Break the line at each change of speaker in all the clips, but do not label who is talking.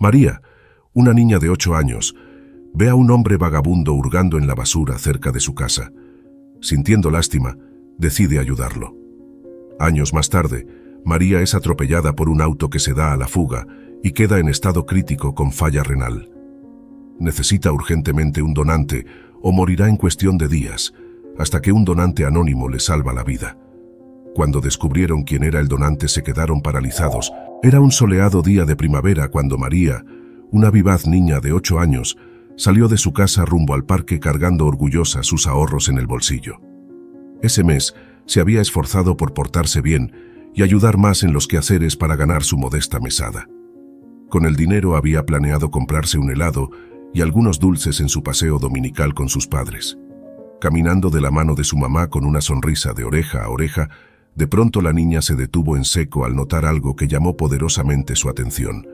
María, una niña de 8 años, ve a un hombre vagabundo hurgando en la basura cerca de su casa. Sintiendo lástima, decide ayudarlo. Años más tarde, María es atropellada por un auto que se da a la fuga y queda en estado crítico con falla renal. Necesita urgentemente un donante o morirá en cuestión de días, hasta que un donante anónimo le salva la vida. Cuando descubrieron quién era el donante se quedaron paralizados. Era un soleado día de primavera cuando María, una vivaz niña de 8 años, salió de su casa rumbo al parque cargando orgullosa sus ahorros en el bolsillo. Ese mes se había esforzado por portarse bien y ayudar más en los quehaceres para ganar su modesta mesada. Con el dinero había planeado comprarse un helado y algunos dulces en su paseo dominical con sus padres. Caminando de la mano de su mamá con una sonrisa de oreja a oreja, de pronto la niña se detuvo en seco al notar algo que llamó poderosamente su atención.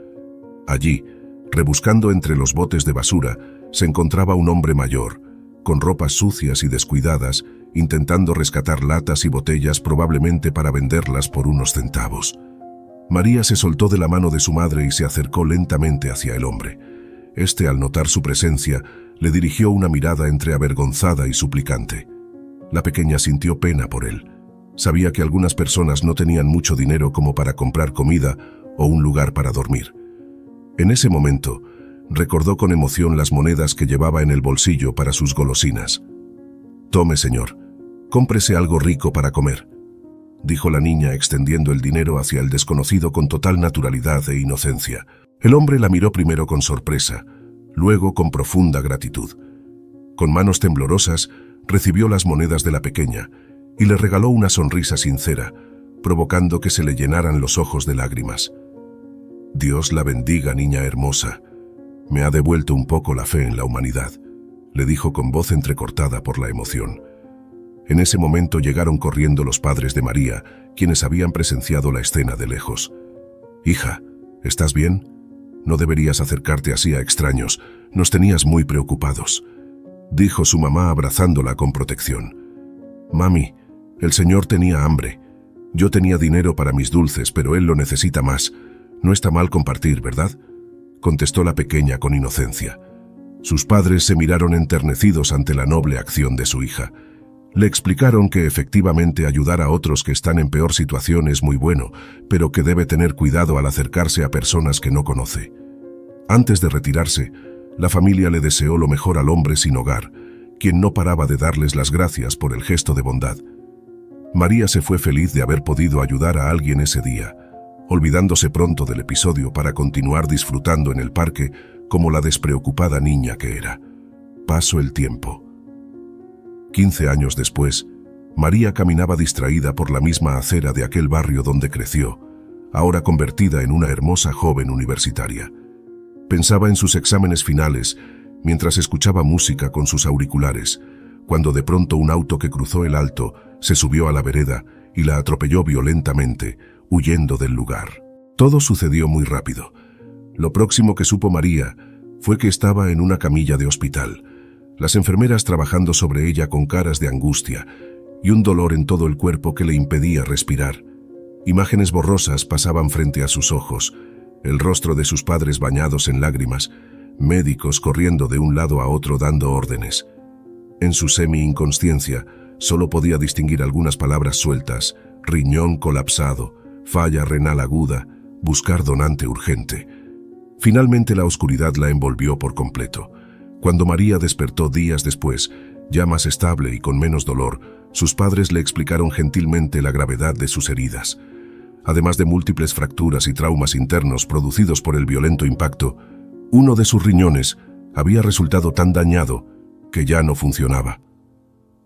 Allí, rebuscando entre los botes de basura, se encontraba un hombre mayor, con ropas sucias y descuidadas, intentando rescatar latas y botellas probablemente para venderlas por unos centavos. María se soltó de la mano de su madre y se acercó lentamente hacia el hombre. Este, al notar su presencia, le dirigió una mirada entre avergonzada y suplicante. La pequeña sintió pena por él. Sabía que algunas personas no tenían mucho dinero como para comprar comida o un lugar para dormir. En ese momento, recordó con emoción las monedas que llevaba en el bolsillo para sus golosinas. «Tome, señor, cómprese algo rico para comer», dijo la niña extendiendo el dinero hacia el desconocido con total naturalidad e inocencia. El hombre la miró primero con sorpresa, luego con profunda gratitud. Con manos temblorosas, recibió las monedas de la pequeña y le regaló una sonrisa sincera, provocando que se le llenaran los ojos de lágrimas. «Dios la bendiga, niña hermosa. Me ha devuelto un poco la fe en la humanidad», le dijo con voz entrecortada por la emoción. En ese momento llegaron corriendo los padres de María, quienes habían presenciado la escena de lejos. «Hija, ¿estás bien? No deberías acercarte así a extraños, nos tenías muy preocupados», dijo su mamá abrazándola con protección. «Mami, el señor tenía hambre. Yo tenía dinero para mis dulces, pero él lo necesita más. No está mal compartir, ¿verdad?», contestó la pequeña con inocencia. Sus padres se miraron enternecidos ante la noble acción de su hija. Le explicaron que efectivamente ayudar a otros que están en peor situación es muy bueno, pero que debe tener cuidado al acercarse a personas que no conoce. Antes de retirarse, la familia le deseó lo mejor al hombre sin hogar, quien no paraba de darles las gracias por el gesto de bondad. María se fue feliz de haber podido ayudar a alguien ese día, olvidándose pronto del episodio para continuar disfrutando en el parque como la despreocupada niña que era. Pasó el tiempo. 15 años después, María caminaba distraída por la misma acera de aquel barrio donde creció, ahora convertida en una hermosa joven universitaria. Pensaba en sus exámenes finales mientras escuchaba música con sus auriculares, cuando de pronto un auto que cruzó el alto se subió a la vereda y la atropelló violentamente, huyendo del lugar. Todo sucedió muy rápido. Lo próximo que supo María fue que estaba en una camilla de hospital, las enfermeras trabajando sobre ella con caras de angustia y un dolor en todo el cuerpo que le impedía respirar. Imágenes borrosas pasaban frente a sus ojos, el rostro de sus padres bañados en lágrimas, médicos corriendo de un lado a otro dando órdenes. En su semi-inconsciencia solo podía distinguir algunas palabras sueltas: riñón colapsado, falla renal aguda, buscar donante urgente. Finalmente la oscuridad la envolvió por completo. Cuando María despertó días después, ya más estable y con menos dolor, sus padres le explicaron gentilmente la gravedad de sus heridas. Además de múltiples fracturas y traumas internos producidos por el violento impacto, uno de sus riñones había resultado tan dañado que ya no funcionaba.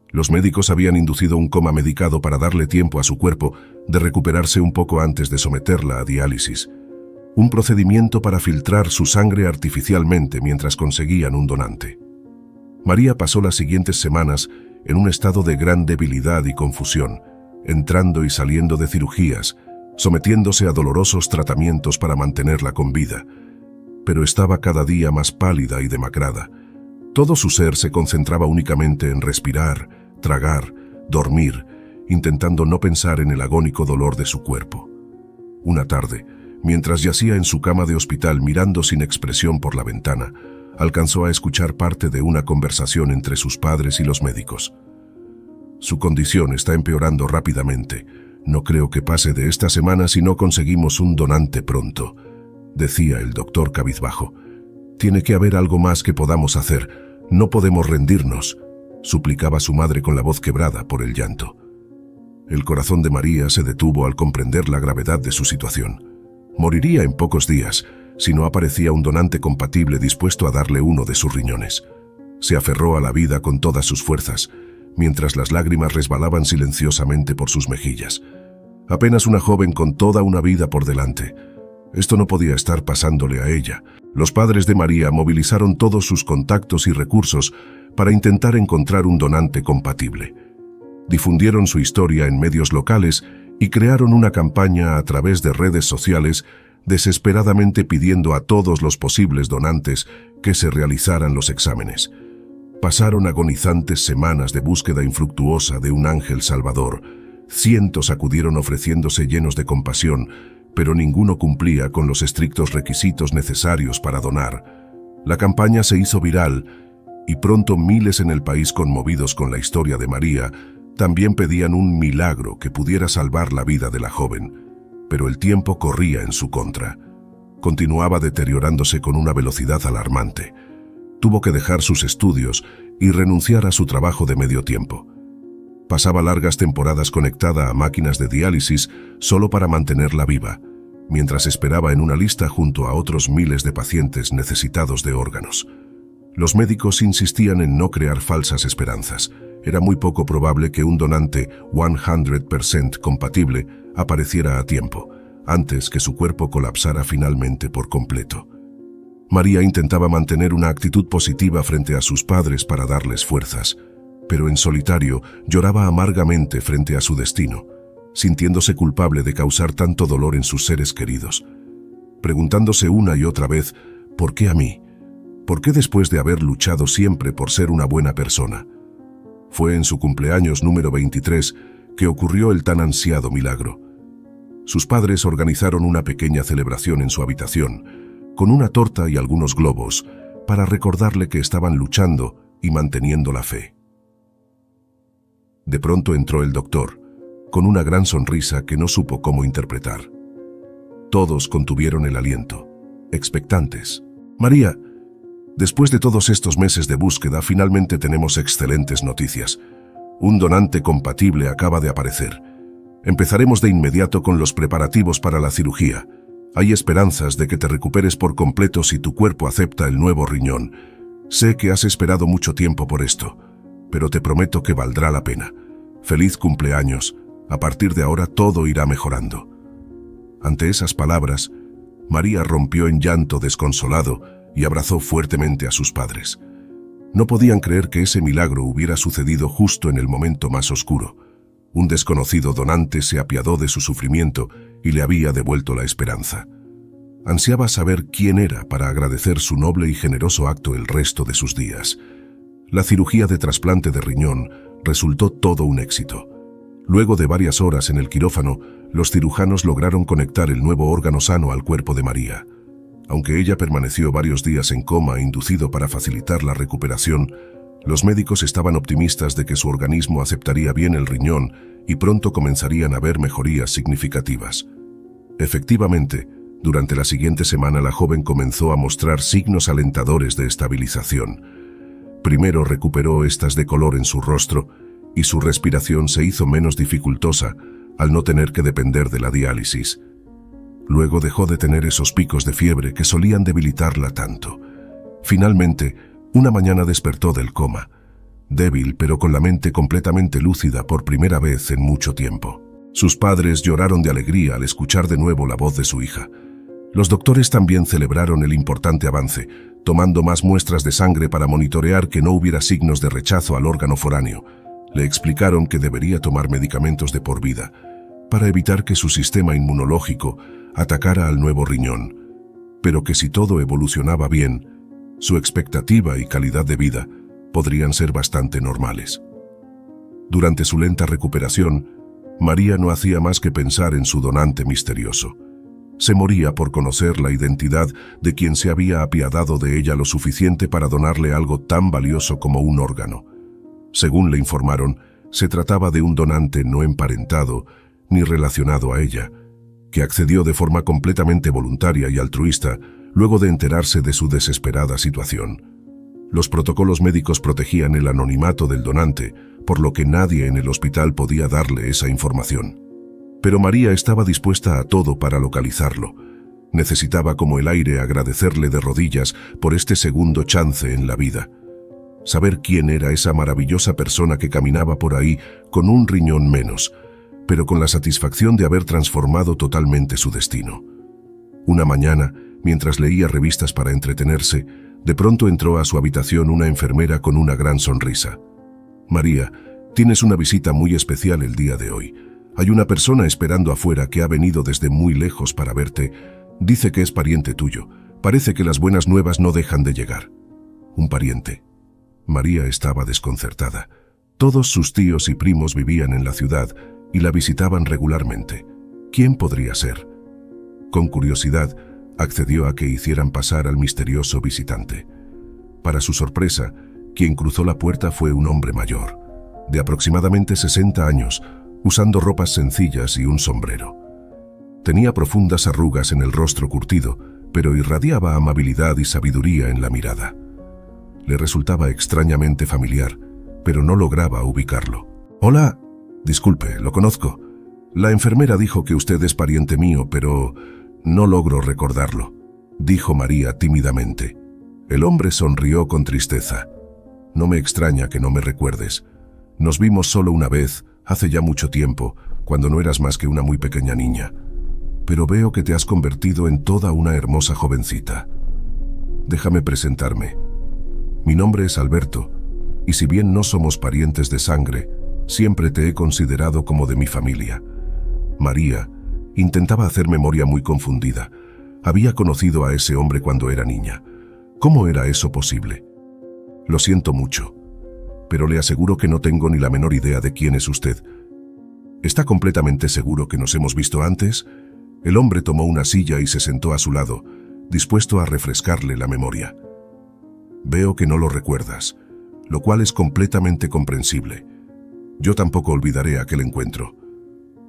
Los médicos habían inducido un coma medicado para darle tiempo a su cuerpo de recuperarse un poco antes de someterla a diálisis, un procedimiento para filtrar su sangre artificialmente mientras conseguían un donante. María pasó las siguientes semanas en un estado de gran debilidad y confusión, entrando y saliendo de cirugías, sometiéndose a dolorosos tratamientos para mantenerla con vida, pero estaba cada día más pálida y demacrada. Todo su ser se concentraba únicamente en respirar, tragar, dormir, intentando no pensar en el agónico dolor de su cuerpo. Una tarde, Mientras yacía en su cama de hospital mirando sin expresión por la ventana, alcanzó a escuchar parte de una conversación entre sus padres y los médicos. Su condición está empeorando rápidamente. No creo que pase de esta semana si no conseguimos un donante pronto, decía el doctor cabizbajo. Tiene que haber algo más que podamos hacer. No podemos rendirnos, suplicaba su madre con la voz quebrada por el llanto. El corazón de María se detuvo al comprender la gravedad de su situación. Moriría en pocos días si no aparecía un donante compatible dispuesto a darle uno de sus riñones. Se aferró a la vida con todas sus fuerzas, mientras las lágrimas resbalaban silenciosamente por sus mejillas. Apenas una joven con toda una vida por delante. Esto no podía estar pasándole a ella. Los padres de María movilizaron todos sus contactos y recursos para intentar encontrar un donante compatible. Difundieron su historia en medios locales y crearon una campaña a través de redes sociales, desesperadamente pidiendo a todos los posibles donantes que se realizaran los exámenes. Pasaron agonizantes semanas de búsqueda infructuosa de un ángel salvador. Cientos acudieron ofreciéndose llenos de compasión, pero ninguno cumplía con los estrictos requisitos necesarios para donar. La campaña se hizo viral y pronto miles en el país, conmovidos con la historia de María, también pedían un milagro que pudiera salvar la vida de la joven. Pero el tiempo corría en su contra. Continuaba deteriorándose con una velocidad alarmante. Tuvo que dejar sus estudios y renunciar a su trabajo de medio tiempo. Pasaba largas temporadas conectada a máquinas de diálisis solo para mantenerla viva, mientras esperaba en una lista junto a otros miles de pacientes necesitados de órganos. Los médicos insistían en no crear falsas esperanzas. Era muy poco probable que un donante 100% compatible apareciera a tiempo, antes que su cuerpo colapsara finalmente por completo. María intentaba mantener una actitud positiva frente a sus padres para darles fuerzas, pero en solitario lloraba amargamente frente a su destino, sintiéndose culpable de causar tanto dolor en sus seres queridos, preguntándose una y otra vez, ¿por qué a mí? ¿Por qué después de haber luchado siempre por ser una buena persona? Fue en su cumpleaños número 23 que ocurrió el tan ansiado milagro. Sus padres organizaron una pequeña celebración en su habitación, con una torta y algunos globos, para recordarle que estaban luchando y manteniendo la fe. De pronto entró el doctor, con una gran sonrisa que no supo cómo interpretar. Todos contuvieron el aliento, expectantes. María, después de todos estos meses de búsqueda, finalmente tenemos excelentes noticias. Un donante compatible acaba de aparecer. Empezaremos de inmediato con los preparativos para la cirugía. Hay esperanzas de que te recuperes por completo si tu cuerpo acepta el nuevo riñón. Sé que has esperado mucho tiempo por esto, pero te prometo que valdrá la pena. Feliz cumpleaños. A partir de ahora todo irá mejorando. Ante esas palabras, María rompió en llanto desconsolado y abrazó fuertemente a sus padres. No podían creer que ese milagro hubiera sucedido justo en el momento más oscuro. Un desconocido donante se apiadó de su sufrimiento y le había devuelto la esperanza. Ansiaba saber quién era para agradecer su noble y generoso acto el resto de sus días. La cirugía de trasplante de riñón resultó todo un éxito. Luego de varias horas en el quirófano, los cirujanos lograron conectar el nuevo órgano sano al cuerpo de María. Aunque ella permaneció varios días en coma inducido para facilitar la recuperación, los médicos estaban optimistas de que su organismo aceptaría bien el riñón y pronto comenzarían a ver mejorías significativas. Efectivamente, durante la siguiente semana la joven comenzó a mostrar signos alentadores de estabilización. Primero recuperó estas de color en su rostro y su respiración se hizo menos dificultosa al no tener que depender de la diálisis. Luego dejó de tener esos picos de fiebre que solían debilitarla tanto. Finalmente, una mañana despertó del coma, débil pero con la mente completamente lúcida por primera vez en mucho tiempo. Sus padres lloraron de alegría al escuchar de nuevo la voz de su hija. Los doctores también celebraron el importante avance, tomando más muestras de sangre para monitorear que no hubiera signos de rechazo al órgano foráneo. Le explicaron que debería tomar medicamentos de por vida, para evitar que su sistema inmunológico atacara al nuevo riñón, pero que si todo evolucionaba bien, su expectativa y calidad de vida podrían ser bastante normales. Durante su lenta recuperación, María no hacía más que pensar en su donante misterioso. Se moría por conocer la identidad de quien se había apiadado de ella lo suficiente para donarle algo tan valioso como un órgano. Según le informaron, se trataba de un donante no emparentado ni relacionado a ella, que accedió de forma completamente voluntaria y altruista luego de enterarse de su desesperada situación. Los protocolos médicos protegían el anonimato del donante, por lo que nadie en el hospital podía darle esa información. Pero María estaba dispuesta a todo para localizarlo. Necesitaba como el aire agradecerle de rodillas por este segundo chance en la vida. Saber quién era esa maravillosa persona que caminaba por ahí con un riñón menos, pero con la satisfacción de haber transformado totalmente su destino. Una mañana, mientras leía revistas para entretenerse, de pronto entró a su habitación una enfermera con una gran sonrisa. «María, tienes una visita muy especial el día de hoy. Hay una persona esperando afuera que ha venido desde muy lejos para verte. Dice que es pariente tuyo. Parece que las buenas nuevas no dejan de llegar». ¿Un pariente? María estaba desconcertada. Todos sus tíos y primos vivían en la ciudad y la visitaban regularmente. ¿Quién podría ser? Con curiosidad, accedió a que hicieran pasar al misterioso visitante. Para su sorpresa, quien cruzó la puerta fue un hombre mayor, de aproximadamente 60 años, usando ropas sencillas y un sombrero. Tenía profundas arrugas en el rostro curtido, pero irradiaba amabilidad y sabiduría en la mirada. Le resultaba extrañamente familiar, pero no lograba ubicarlo. «Hola, disculpe, lo conozco. La enfermera dijo que usted es pariente mío, pero no logro recordarlo», dijo María tímidamente. El hombre sonrió con tristeza. «No me extraña que no me recuerdes. Nos vimos solo una vez, hace ya mucho tiempo, cuando no eras más que una muy pequeña niña. Pero veo que te has convertido en toda una hermosa jovencita. Déjame presentarme. Mi nombre es Alberto, y si bien no somos parientes de sangre, siempre te he considerado como de mi familia». María intentaba hacer memoria muy confundida. Había conocido a ese hombre cuando era niña. ¿Cómo era eso posible? «Lo siento mucho, pero le aseguro que no tengo ni la menor idea de quién es usted. ¿Está completamente seguro que nos hemos visto antes?». El hombre tomó una silla y se sentó a su lado, dispuesto a refrescarle la memoria. «Veo que no lo recuerdas, lo cual es completamente comprensible. Yo tampoco olvidaré aquel encuentro.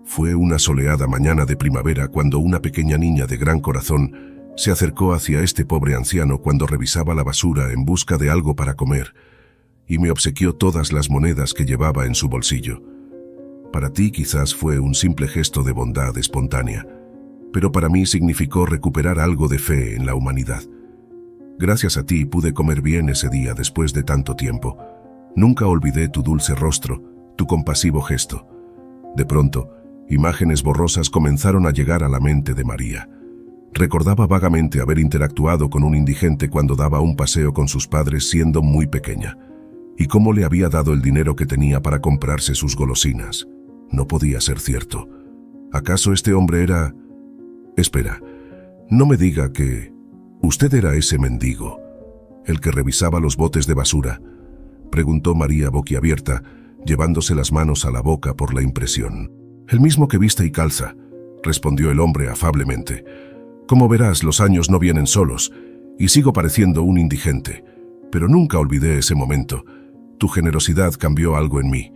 Fue una soleada mañana de primavera cuando una pequeña niña de gran corazón se acercó hacia este pobre anciano cuando revisaba la basura en busca de algo para comer, y me obsequió todas las monedas que llevaba en su bolsillo. Para ti quizás fue un simple gesto de bondad espontánea, pero para mí significó recuperar algo de fe en la humanidad. Gracias a ti pude comer bien ese día después de tanto tiempo. Nunca olvidé tu dulce rostro, tu compasivo gesto». De pronto, imágenes borrosas comenzaron a llegar a la mente de María. Recordaba vagamente haber interactuado con un indigente cuando daba un paseo con sus padres siendo muy pequeña, y cómo le había dado el dinero que tenía para comprarse sus golosinas. No podía ser cierto. ¿Acaso este hombre era...? «Espera, no me diga que... usted era ese mendigo, el que revisaba los botes de basura», preguntó María boquiabierta, llevándose las manos a la boca por la impresión. «El mismo que viste y calza», respondió el hombre afablemente. «Como verás, los años no vienen solos, y sigo pareciendo un indigente, pero nunca olvidé ese momento. Tu generosidad cambió algo en mí.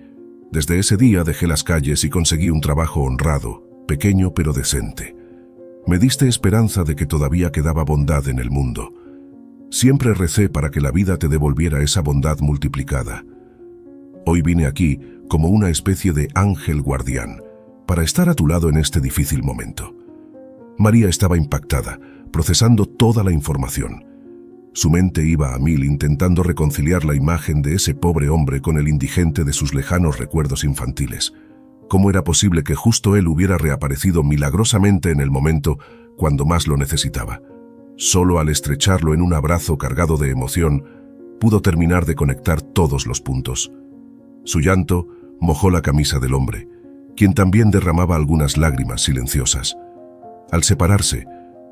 Desde ese día dejé las calles y conseguí un trabajo honrado, pequeño pero decente. Me diste esperanza de que todavía quedaba bondad en el mundo. Siempre recé para que la vida te devolviera esa bondad multiplicada. Hoy vine aquí como una especie de ángel guardián, para estar a tu lado en este difícil momento». María estaba impactada, procesando toda la información. Su mente iba a mil intentando reconciliar la imagen de ese pobre hombre con el indigente de sus lejanos recuerdos infantiles. ¿Cómo era posible que justo él hubiera reaparecido milagrosamente en el momento cuando más lo necesitaba? Solo al estrecharlo en un abrazo cargado de emoción, pudo terminar de conectar todos los puntos. Su llanto mojó la camisa del hombre, quien también derramaba algunas lágrimas silenciosas. Al separarse,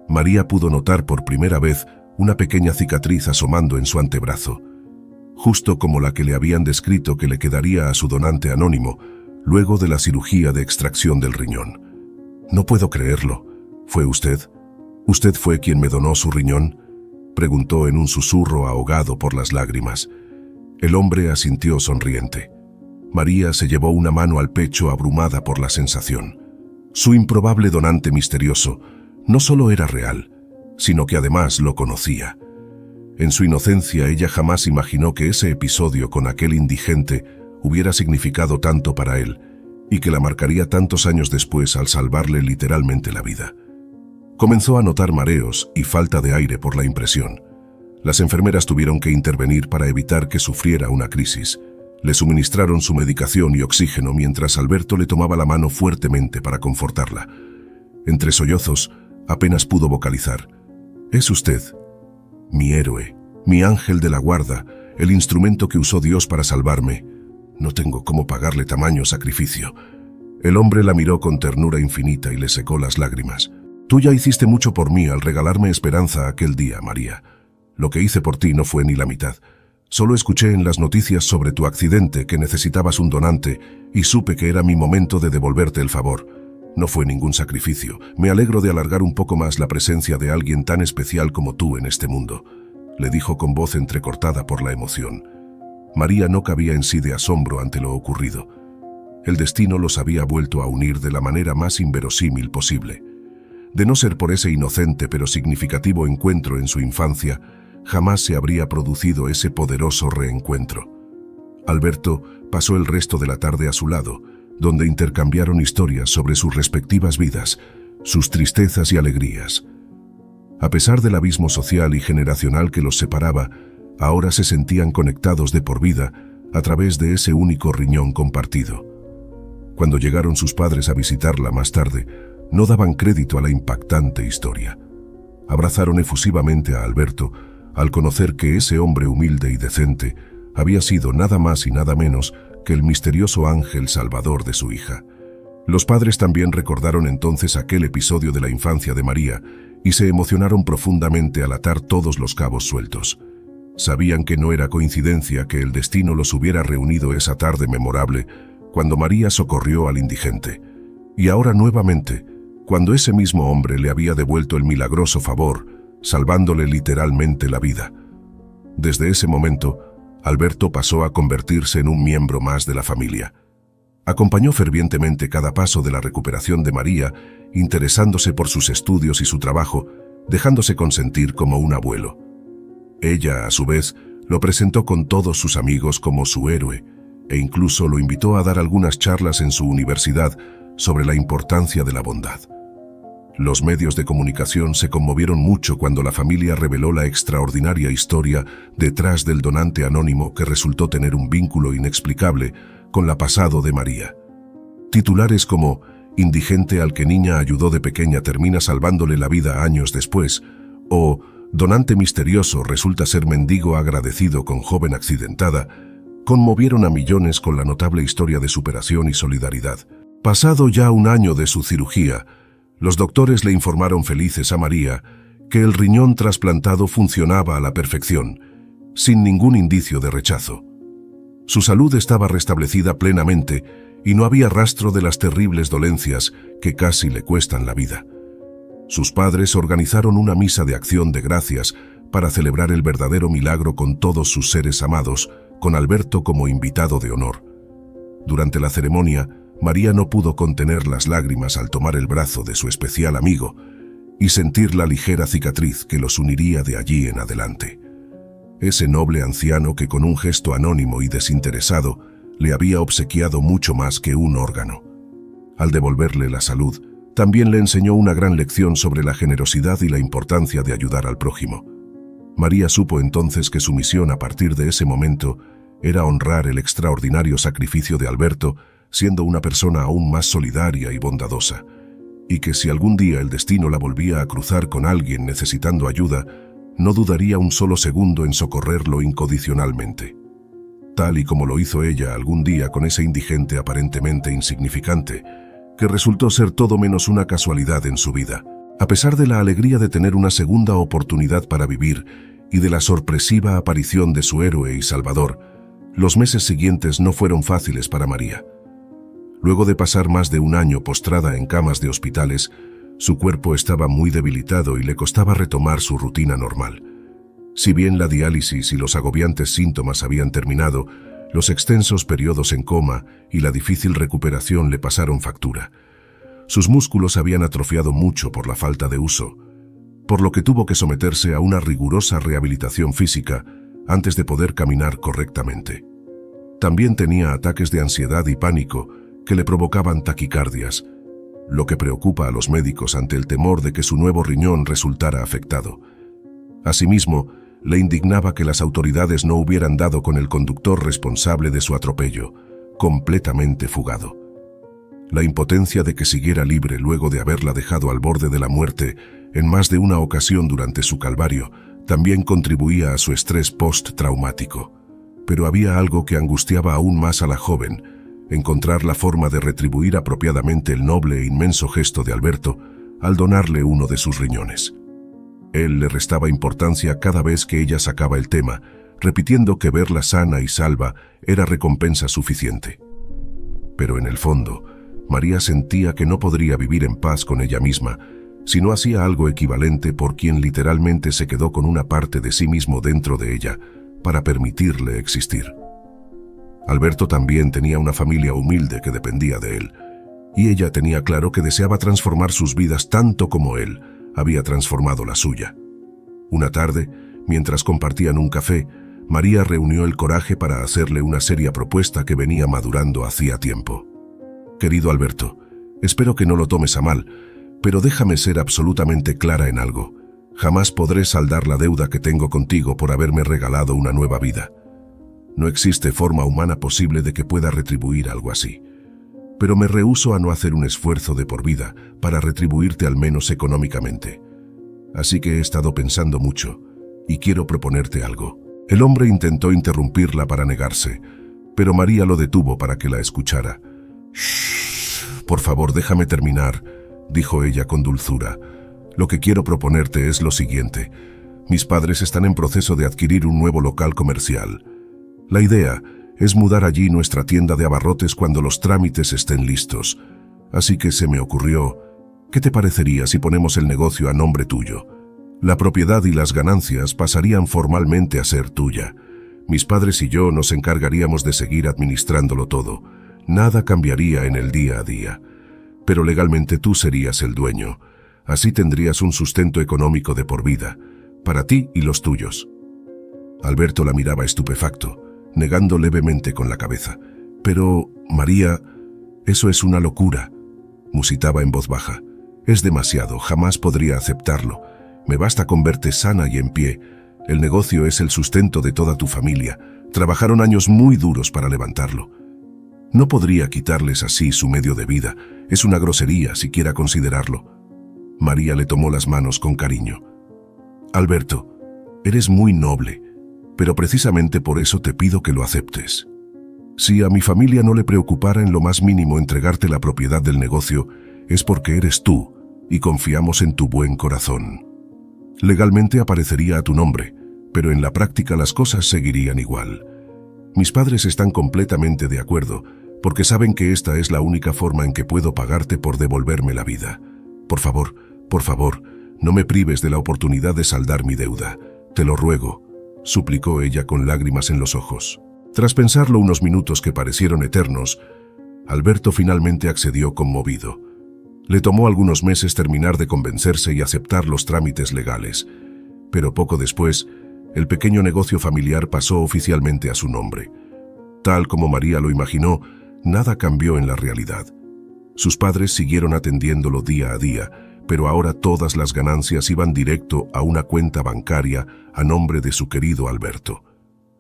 María pudo notar por primera vez una pequeña cicatriz asomando en su antebrazo, justo como la que le habían descrito que le quedaría a su donante anónimo luego de la cirugía de extracción del riñón. «No puedo creerlo. ¿Fue usted? ¿Usted fue quien me donó su riñón?, preguntó en un susurro ahogado por las lágrimas. El hombre asintió sonriente. María se llevó una mano al pecho abrumada por la sensación. Su improbable donante misterioso no solo era real, sino que además lo conocía. En su inocencia ella jamás imaginó que ese episodio con aquel indigente hubiera significado tanto para él y que la marcaría tantos años después al salvarle literalmente la vida. Comenzó a notar mareos y falta de aire por la impresión. Las enfermeras tuvieron que intervenir para evitar que sufriera una crisis. Le suministraron su medicación y oxígeno mientras Alberto le tomaba la mano fuertemente para confortarla. Entre sollozos, apenas pudo vocalizar: «Es usted, mi héroe, mi ángel de la guarda, el instrumento que usó Dios para salvarme. No tengo cómo pagarle tamaño sacrificio». El hombre la miró con ternura infinita y le secó las lágrimas. «Tú ya hiciste mucho por mí al regalarme esperanza aquel día, María. Lo que hice por ti no fue ni la mitad. Solo escuché en las noticias sobre tu accidente que necesitabas un donante y supe que era mi momento de devolverte el favor. No fue ningún sacrificio. Me alegro de alargar un poco más la presencia de alguien tan especial como tú en este mundo», le dijo con voz entrecortada por la emoción. María no cabía en sí de asombro ante lo ocurrido. El destino los había vuelto a unir de la manera más inverosímil posible. De no ser por ese inocente pero significativo encuentro en su infancia, jamás se habría producido ese poderoso reencuentro. Alberto pasó el resto de la tarde a su lado, donde intercambiaron historias sobre sus respectivas vidas, sus tristezas y alegrías. A pesar del abismo social y generacional que los separaba, ahora se sentían conectados de por vida a través de ese único riñón compartido. Cuando llegaron sus padres a visitarla más tarde, no daban crédito a la impactante historia. Abrazaron efusivamente a Alberto al conocer que ese hombre humilde y decente había sido nada más y nada menos que el misterioso ángel salvador de su hija. Los padres también recordaron entonces aquel episodio de la infancia de María y se emocionaron profundamente al atar todos los cabos sueltos. Sabían que no era coincidencia que el destino los hubiera reunido esa tarde memorable cuando María socorrió al indigente. Y ahora nuevamente, cuando ese mismo hombre le había devuelto el milagroso favor, salvándole literalmente la vida. Desde ese momento, Alberto pasó a convertirse en un miembro más de la familia. Acompañó fervientemente cada paso de la recuperación de María, interesándose por sus estudios y su trabajo, dejándose consentir como un abuelo. Ella, a su vez, lo presentó con todos sus amigos como su héroe, e incluso lo invitó a dar algunas charlas en su universidad sobre la importancia de la bondad. Los medios de comunicación se conmovieron mucho cuando la familia reveló la extraordinaria historia detrás del donante anónimo que resultó tener un vínculo inexplicable con la pasado de María. Titulares como «Indigente al que niña ayudó de pequeña termina salvándole la vida años después» o «Donante misterioso resulta ser mendigo agradecido con joven accidentada» conmovieron a millones con la notable historia de superación y solidaridad. Pasado ya un año de su cirugía, los doctores le informaron felices a María que el riñón trasplantado funcionaba a la perfección, sin ningún indicio de rechazo. Su salud estaba restablecida plenamente y no había rastro de las terribles dolencias que casi le cuestan la vida. Sus padres organizaron una misa de acción de gracias para celebrar el verdadero milagro con todos sus seres amados, con Alberto como invitado de honor. Durante la ceremonia, María no pudo contener las lágrimas al tomar el brazo de su especial amigo y sentir la ligera cicatriz que los uniría de allí en adelante. Ese noble anciano que con un gesto anónimo y desinteresado le había obsequiado mucho más que un órgano. Al devolverle la salud, también le enseñó una gran lección sobre la generosidad y la importancia de ayudar al prójimo. María supo entonces que su misión a partir de ese momento era honrar el extraordinario sacrificio de Alberto, siendo una persona aún más solidaria y bondadosa, y que si algún día el destino la volvía a cruzar con alguien necesitando ayuda, no dudaría un solo segundo en socorrerlo incondicionalmente. Tal y como lo hizo ella algún día con ese indigente aparentemente insignificante, que resultó ser todo menos una casualidad en su vida. A pesar de la alegría de tener una segunda oportunidad para vivir y de la sorpresiva aparición de su héroe y salvador, los meses siguientes no fueron fáciles para María. Luego de pasar más de un año postrada en camas de hospitales, Su cuerpo estaba muy debilitado y le costaba retomar su rutina normal. Si bien la diálisis y los agobiantes síntomas habían terminado, los extensos periodos en coma y la difícil recuperación le pasaron factura. Sus músculos habían atrofiado mucho por la falta de uso, por lo que tuvo que someterse a una rigurosa rehabilitación física antes de poder caminar correctamente. También tenía ataques de ansiedad y pánico que le provocaban taquicardias, lo que preocupa a los médicos ante el temor de que su nuevo riñón resultara afectado. Asimismo, le indignaba que las autoridades no hubieran dado con el conductor responsable de su atropello, completamente fugado. La impotencia de que siguiera libre luego de haberla dejado al borde de la muerte en más de una ocasión durante su calvario también contribuía a su estrés post-traumático. Pero había algo que angustiaba aún más a la joven: encontrar la forma de retribuir apropiadamente el noble e inmenso gesto de Alberto al donarle uno de sus riñones. Él le restaba importancia cada vez que ella sacaba el tema, repitiendo que verla sana y salva era recompensa suficiente. Pero en el fondo, María sentía que no podría vivir en paz con ella misma si no hacía algo equivalente por quien literalmente se quedó con una parte de sí mismo dentro de ella para permitirle existir. Alberto también tenía una familia humilde que dependía de él, y ella tenía claro que deseaba transformar sus vidas tanto como él había transformado la suya. Una tarde, mientras compartían un café, María reunió el coraje para hacerle una seria propuesta que venía madurando hacía tiempo. «Querido Alberto, espero que no lo tomes a mal, pero déjame ser absolutamente clara en algo. Jamás podré saldar la deuda que tengo contigo por haberme regalado una nueva vida. No existe forma humana posible de que pueda retribuir algo así. Pero me rehúso a no hacer un esfuerzo de por vida para retribuirte al menos económicamente. Así que he estado pensando mucho y quiero proponerte algo». El hombre intentó interrumpirla para negarse, pero María lo detuvo para que la escuchara. «Shh, por favor, déjame terminar», dijo ella con dulzura. «Lo que quiero proponerte es lo siguiente. Mis padres están en proceso de adquirir un nuevo local comercial. La idea es mudar allí nuestra tienda de abarrotes cuando los trámites estén listos. Así que se me ocurrió, ¿qué te parecería si ponemos el negocio a nombre tuyo? La propiedad y las ganancias pasarían formalmente a ser tuya. Mis padres y yo nos encargaríamos de seguir administrándolo todo. Nada cambiaría en el día a día. Pero legalmente tú serías el dueño. Así tendrías un sustento económico de por vida, para ti y los tuyos». Alberto la miraba estupefacto, negando levemente con la cabeza. «Pero, María, eso es una locura», musitaba en voz baja. «Es demasiado, jamás podría aceptarlo. Me basta con verte sana y en pie. El negocio es el sustento de toda tu familia. Trabajaron años muy duros para levantarlo. No podría quitarles así su medio de vida. Es una grosería siquiera considerarlo». María le tomó las manos con cariño. «Alberto, eres muy noble, pero precisamente por eso te pido que lo aceptes. Si a mi familia no le preocupara en lo más mínimo entregarte la propiedad del negocio, es porque eres tú y confiamos en tu buen corazón. Legalmente aparecería a tu nombre, pero en la práctica las cosas seguirían igual. Mis padres están completamente de acuerdo, porque saben que esta es la única forma en que puedo pagarte por devolverme la vida. Por favor, no me prives de la oportunidad de saldar mi deuda. Te lo ruego», suplicó ella con lágrimas en los ojos. Tras pensarlo unos minutos que parecieron eternos, Alberto finalmente accedió conmovido. Le tomó algunos meses terminar de convencerse y aceptar los trámites legales, pero poco después, el pequeño negocio familiar pasó oficialmente a su nombre. Tal como María lo imaginó, nada cambió en la realidad. Sus padres siguieron atendiéndolo día a día, pero ahora todas las ganancias iban directo a una cuenta bancaria a nombre de su querido Alberto.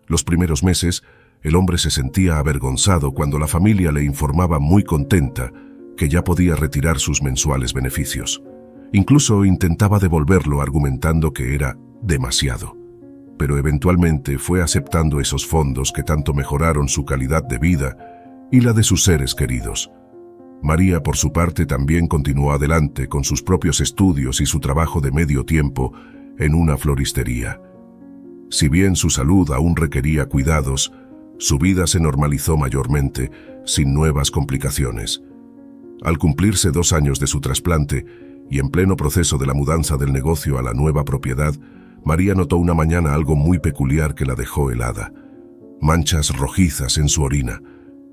Los primeros meses, el hombre se sentía avergonzado cuando la familia le informaba muy contenta que ya podía retirar sus mensuales beneficios. Incluso intentaba devolverlo argumentando que era demasiado. Pero eventualmente fue aceptando esos fondos que tanto mejoraron su calidad de vida y la de sus seres queridos. María, por su parte, también continuó adelante con sus propios estudios y su trabajo de medio tiempo en una floristería. Si bien su salud aún requería cuidados, su vida se normalizó mayormente, sin nuevas complicaciones. Al cumplirse 2 años de su trasplante, y en pleno proceso de la mudanza del negocio a la nueva propiedad, María notó una mañana algo muy peculiar que la dejó helada. Manchas rojizas en su orina.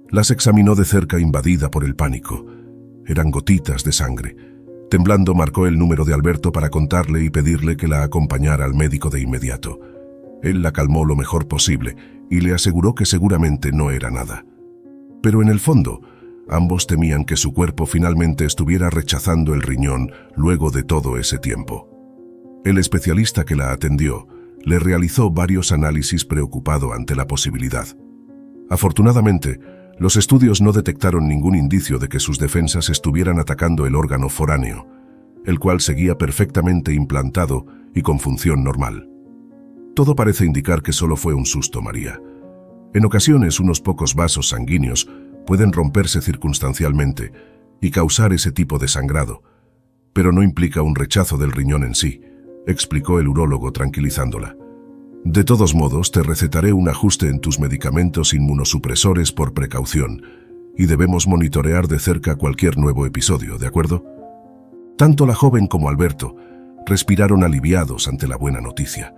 Las examinó de cerca, invadida por el pánico. Eran gotitas de sangre. Temblando, marcó el número de Alberto para contarle y pedirle que la acompañara al médico de inmediato. Él la calmó lo mejor posible y le aseguró que seguramente no era nada. Pero en el fondo, ambos temían que su cuerpo finalmente estuviera rechazando el riñón luego de todo ese tiempo. El especialista que la atendió le realizó varios análisis, preocupado ante la posibilidad. Afortunadamente, los estudios no detectaron ningún indicio de que sus defensas estuvieran atacando el órgano foráneo, el cual seguía perfectamente implantado y con función normal. Todo parece indicar que solo fue un susto, María. En ocasiones, unos pocos vasos sanguíneos pueden romperse circunstancialmente y causar ese tipo de sangrado, pero no implica un rechazo del riñón en sí, explicó el urólogo tranquilizándola. De todos modos, te recetaré un ajuste en tus medicamentos inmunosupresores por precaución y debemos monitorear de cerca cualquier nuevo episodio, ¿de acuerdo? Tanto la joven como Alberto respiraron aliviados ante la buena noticia,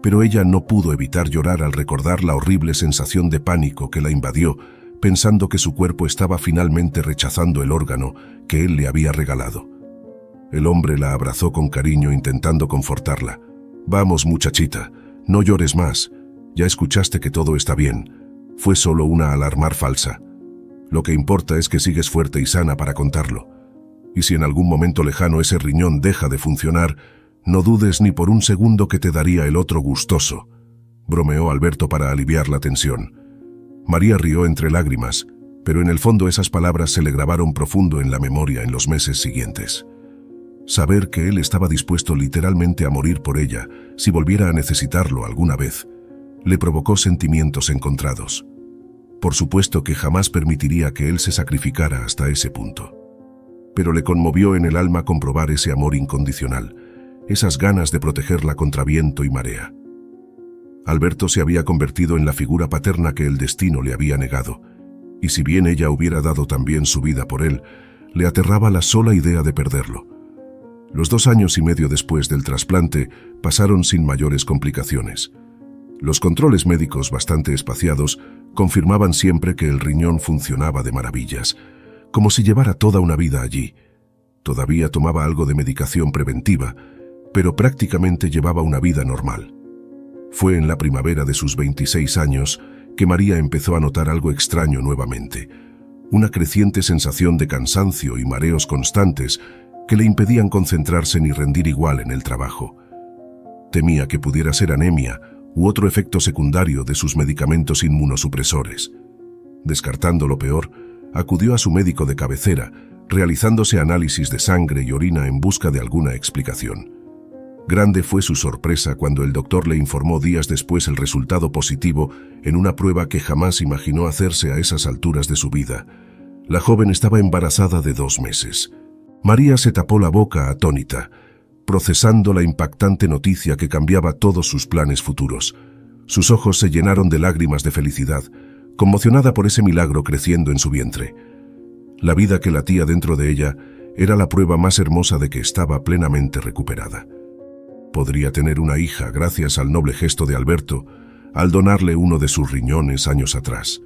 pero ella no pudo evitar llorar al recordar la horrible sensación de pánico que la invadió, pensando que su cuerpo estaba finalmente rechazando el órgano que él le había regalado. El hombre la abrazó con cariño, intentando confortarla. «Vamos, muchachita, no llores más. Ya escuchaste que todo está bien. Fue solo una alarmar falsa. Lo que importa es que sigues fuerte y sana para contarlo. Y si en algún momento lejano ese riñón deja de funcionar, no dudes ni por un segundo que te daría el otro gustoso», bromeó Alberto para aliviar la tensión. María rió entre lágrimas, pero en el fondo esas palabras se le grabaron profundo en la memoria en los meses siguientes. Saber que él estaba dispuesto literalmente a morir por ella si volviera a necesitarlo alguna vez, le provocó sentimientos encontrados. Por supuesto que jamás permitiría que él se sacrificara hasta ese punto. Pero le conmovió en el alma comprobar ese amor incondicional, esas ganas de protegerla contra viento y marea. Alberto se había convertido en la figura paterna que el destino le había negado, y si bien ella hubiera dado también su vida por él, le aterraba la sola idea de perderlo. Los 2 años y medio después del trasplante pasaron sin mayores complicaciones. Los controles médicos, bastante espaciados, confirmaban siempre que el riñón funcionaba de maravillas, como si llevara toda una vida allí. Todavía tomaba algo de medicación preventiva, pero prácticamente llevaba una vida normal. Fue en la primavera de sus 26 años que María empezó a notar algo extraño nuevamente, una creciente sensación de cansancio y mareos constantes que le impedían concentrarse ni rendir igual en el trabajo. Temía que pudiera ser anemia u otro efecto secundario de sus medicamentos inmunosupresores. Descartando lo peor, acudió a su médico de cabecera, realizándose análisis de sangre y orina en busca de alguna explicación. Grande fue su sorpresa cuando el doctor le informó días después el resultado positivo en una prueba que jamás imaginó hacerse a esas alturas de su vida. La joven estaba embarazada de 2 meses. María se tapó la boca atónita, procesando la impactante noticia que cambiaba todos sus planes futuros. Sus ojos se llenaron de lágrimas de felicidad, conmocionada por ese milagro creciendo en su vientre. La vida que latía dentro de ella era la prueba más hermosa de que estaba plenamente recuperada. Podría tener una hija gracias al noble gesto de Alberto al donarle uno de sus riñones años atrás.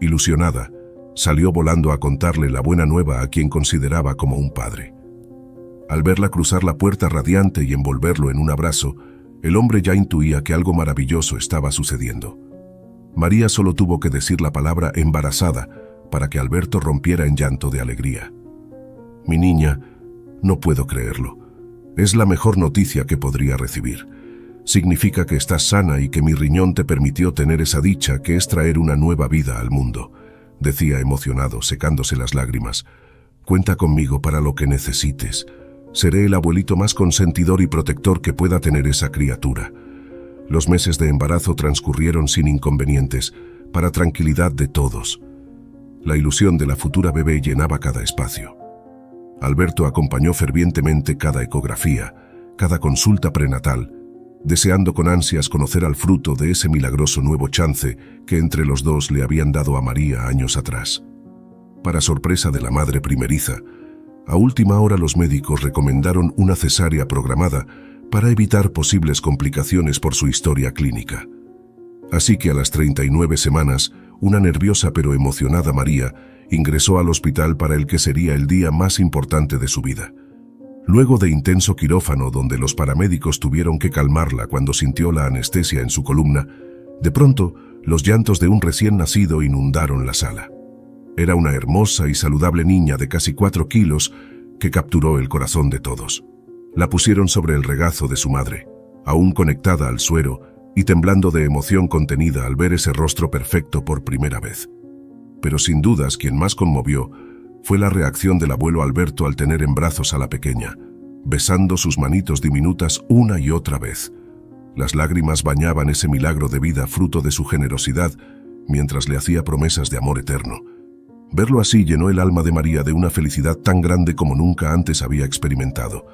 Ilusionada, salió volando a contarle la buena nueva a quien consideraba como un padre. Al verla cruzar la puerta radiante y envolverlo en un abrazo, el hombre ya intuía que algo maravilloso estaba sucediendo. María solo tuvo que decir la palabra embarazada para que Alberto rompiera en llanto de alegría. «Mi niña, no puedo creerlo. Es la mejor noticia que podría recibir. Significa que estás sana y que mi riñón te permitió tener esa dicha que es traer una nueva vida al mundo», decía emocionado, secándose las lágrimas. «Cuenta conmigo para lo que necesites. Seré el abuelito más consentidor y protector que pueda tener esa criatura». Los meses de embarazo transcurrieron sin inconvenientes, para tranquilidad de todos. La ilusión de la futura bebé llenaba cada espacio. Alberto acompañó fervientemente cada ecografía, cada consulta prenatal, deseando con ansias conocer al fruto de ese milagroso nuevo chance que entre los dos le habían dado a María años atrás. Para sorpresa de la madre primeriza, A última hora los médicos recomendaron una cesárea programada para evitar posibles complicaciones por su historia clínica. Así que a las 39 semanas, una nerviosa pero emocionada María ingresó al hospital para el que sería el día más importante de su vida. Luego de intenso quirófano donde los paramédicos tuvieron que calmarla cuando sintió la anestesia en su columna, de pronto los llantos de un recién nacido inundaron la sala. Era una hermosa y saludable niña de casi 4 kilos que capturó el corazón de todos. La pusieron sobre el regazo de su madre, aún conectada al suero y temblando de emoción contenida al ver ese rostro perfecto por primera vez. Pero sin dudas quien más conmovió fue la reacción del abuelo Alberto al tener en brazos a la pequeña, besando sus manitos diminutas una y otra vez. Las lágrimas bañaban ese milagro de vida fruto de su generosidad, mientras le hacía promesas de amor eterno. Verlo así llenó el alma de María de una felicidad tan grande como nunca antes había experimentado.